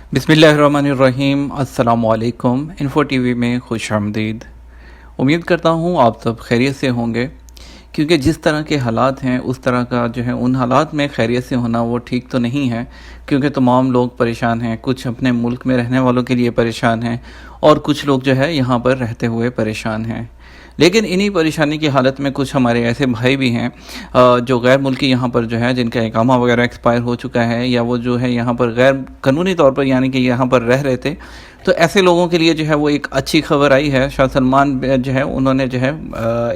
बिस्मिल्लाहिर्रहमानिर्रहीम। अस्सलामुअलैकुम। Info TV में खुश आमदीद। उम्मीद करता हूँ आप सब खैरियत से होंगे, क्योंकि जिस तरह के हालात हैं उस तरह का जो है उन हालात में खैरियत से होना वो ठीक तो नहीं है, क्योंकि तमाम लोग परेशान हैं। कुछ अपने मुल्क में रहने वालों के लिए परेशान हैं और कुछ लोग जो है यहाँ पर रहते हुए परेशान हैं। लेकिन इन्हीं परेशानी की हालत में कुछ हमारे ऐसे भाई भी हैं जो गैर मुल्की यहाँ पर जो है जिनका इकामा वगैरह एक्सपायर हो चुका है, या वो जो है यहाँ पर गैर कानूनी तौर पर यानी कि यहाँ पर रह रहे थे। तो ऐसे लोगों के लिए जो है वो एक अच्छी खबर आई है। शाह सलमान जो है उन्होंने जो है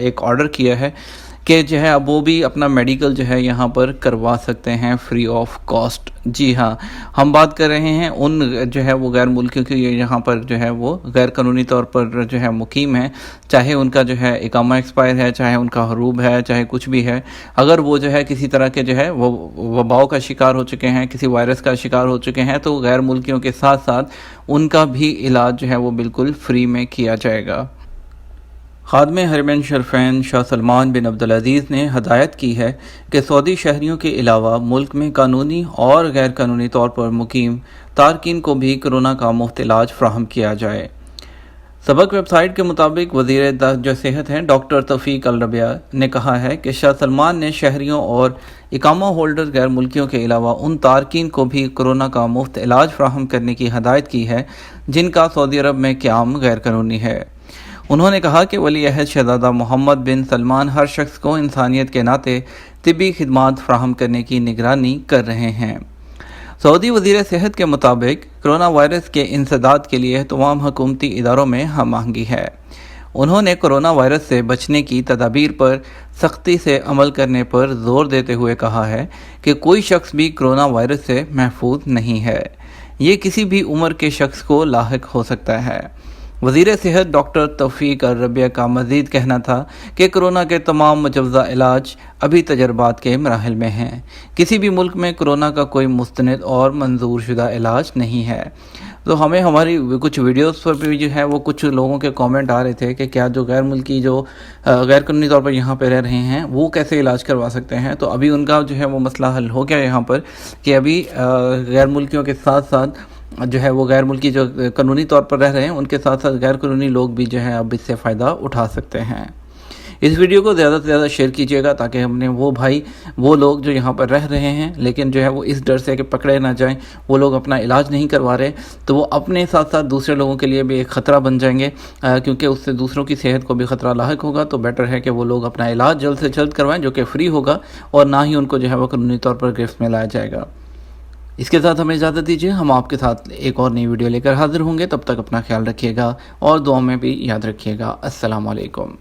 एक ऑर्डर किया है कि जो है अब वो भी अपना मेडिकल जो है यहाँ पर करवा सकते हैं फ्री ऑफ कॉस्ट। जी हाँ, हम बात कर रहे हैं उन जो है वो गैर मुल्कियों की यहाँ पर जो है वो गैर कानूनी तौर पर जो है मुकीम है, चाहे उनका जो है इकामा एक्सपायर है, चाहे उनका हरूब है, चाहे कुछ भी है। अगर वो जो है किसी तरह के जो है वो वबाओं का शिकार हो चुके हैं, किसी वायरस का शिकार हो चुके हैं, तो गैर मुल्कियों के साथ साथ उनका भी इलाज जो है वो बिल्कुल फ्री में किया जाएगा। खादमे हरमैन शरफैन शाह सलमान बिन अब्दुल अज़ीज़ ने हदायत की है कि सऊदी शहरियों के अलावा मुल्क में कानूनी और गैर कानूनी तौर पर मुकीम तारकीन को भी कोरोना का मुफ्त इलाज फ़राहम किया जाए। सबक वेबसाइट के मुताबिक वज़ीर जो सेहत हैं डॉक्टर तौफीक अल रबिया ने कहा है कि शाह सलमान ने शहरियों और इकामा होल्डर गैर मुल्कियों के अलावा उन तारकीन को भी कोरोना का मुफ्त इलाज फ़राहम करने की हदायत की है जिनका सऊदी अरब में क़याम गैर कानूनी है। उन्होंने कहा कि वली अहद शहज़ादा मोहम्मद बिन सलमान हर शख्स को इंसानियत के नाते तिब्बी खिदमात फ़राहम करने की निगरानी कर रहे हैं। सऊदी वज़ीर सेहत के मुताबिक कोरोना वायरस के इंसदाद के लिए तमाम हुकूमती इदारों में हम आहंगी है। उन्होंने कोरोना वायरस से बचने की तदाबीर पर सख्ती से अमल करने पर ज़ोर देते हुए कहा है कि कोई शख्स भी कोरोना वायरस से महफूज नहीं है, ये किसी भी उम्र के शख्स को लाहिक हो सकता है। वज़ीर सेहत डॉक्टर तौफीक अल रबिया का मज़ीद कहना था कि कोरोना के तमाम मुजव्ज़ा इलाज अभी तजर्बात के मराहिल में हैं। किसी भी मुल्क में कोरोना का कोई मुस्तनद और मंजूर शुदा इलाज नहीं है। तो हमें हमारी कुछ वीडियोस पर भी जो है वो कुछ लोगों के कमेंट आ रहे थे कि क्या जो गैर मुल्की जो गैर कानूनी तौर पर यहाँ पे रह रहे हैं वो कैसे इलाज करवा सकते हैं। तो अभी उनका जो है वो मसला हल हो गया यहाँ पर कि अभी गैर मुल्कियों के साथ साथ जो है वो गैर मुल्की जो कानूनी तौर पर रह रहे हैं उनके साथ साथ गैर कानूनी लोग भी जो है अब इससे फ़ायदा उठा सकते हैं। इस वीडियो को ज़्यादा से ज़्यादा शेयर कीजिएगा ताकि हमने वो भाई वो लोग जो यहाँ पर रह रहे हैं लेकिन जो है वो इस डर से कि पकड़े ना जाएं, वो लोग अपना इलाज नहीं करवा रहे, तो वो अपने साथ साथ दूसरे लोगों के लिए भी एक ख़तरा बन जाएंगे, क्योंकि उससे दूसरों की सेहत को भी ख़तरा लाहिक होगा। तो बेटर है कि वो लोग अपना इलाज जल्द से जल्द करवाएँ जो कि फ्री होगा और ना ही उनको जो है वो कानूनी तौर पर गिरफ्त में लाया जाएगा। इसके साथ हमें इजाज़त दीजिए, हम आपके साथ एक और नई वीडियो लेकर हाजिर होंगे। तब तक अपना ख्याल रखिएगा और दुआ में भी याद रखिएगा। अस्सलाम वालेकुम।